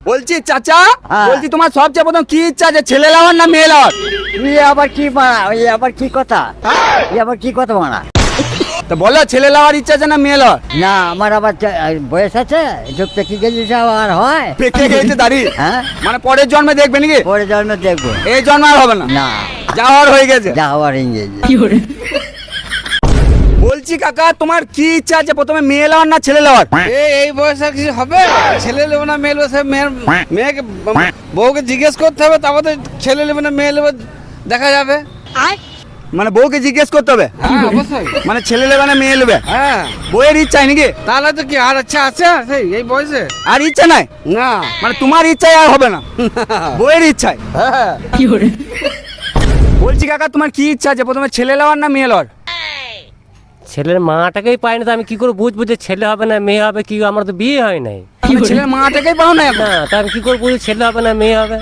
বলছি চাচা, হ্যাঁ। বলছি তোমার সবচেয়ে প্রথম কি ইচ্ছা আছে, ছেলে লাওয়ার না মেয়ে লাওয়ার? আবার কি মারা, আবার কি কথা, আবার কি কথা মারা? তো বলো, ছেলে লাওয়ার ইচ্ছা আছে না মেয়ে লাওয়ার? না, আমার আবার বয়স আছে, একটু পেকে গেলে আর হয়। পেকে গেছে দাড়ি? হ্যাঁ, মানে পরের জন্মে দেখবে নাকি? পরে জন্মে দেখবো। এই জন্ম আর হবে না? না, যা হওয়ার হয়ে গেছে। যা হওয়ার ইংরেজি। বলছি কাকা, তোমার কি ইচ্ছা আছে, প্রথমে মেয়ে লাওয়ার না ছেলে লাওয়ার? এই বয়সে কিছু হবে? ছেলে নেবে না মেয়ে নেবে, মেয়েকে বউকে জিজ্ঞেস করতে হবে, তারপর তো ছেলে নেবে না মেয়ে নেবে দেখা যাবে। মানে বউকে জিজ্ঞেস করতে হবে? হ্যাঁ অবশ্যই। মানে ছেলে নেবে না মেয়ে নেবে? হ্যাঁ, বউয়ের ইচ্ছা নাকি? তাহলে তো কি আর আচ্ছা আছে সেই এই বয়সে? আর ইচ্ছা নাই? না। মানে তোমার ইচ্ছায় আর হবে না, বউয়ের ইচ্ছায়? হ্যাঁ, বলছি কাকা, তোমার কি ইচ্ছা আছে, প্রথমে ছেলে লাওয়ার না মেয়ে লাওয়ার? ছেলের মাটাকেই পাই না, তো আমি কি করে বুঝবো যে ছেলে হবে না মেয়ে হবে? কি আমার তো বিয়ে হয় নাই। মানে ছেলের মাটাকেই পাও না এখন? না, তা আমি কি করে বুঝবো ছেলে হবে না মেয়ে হবে?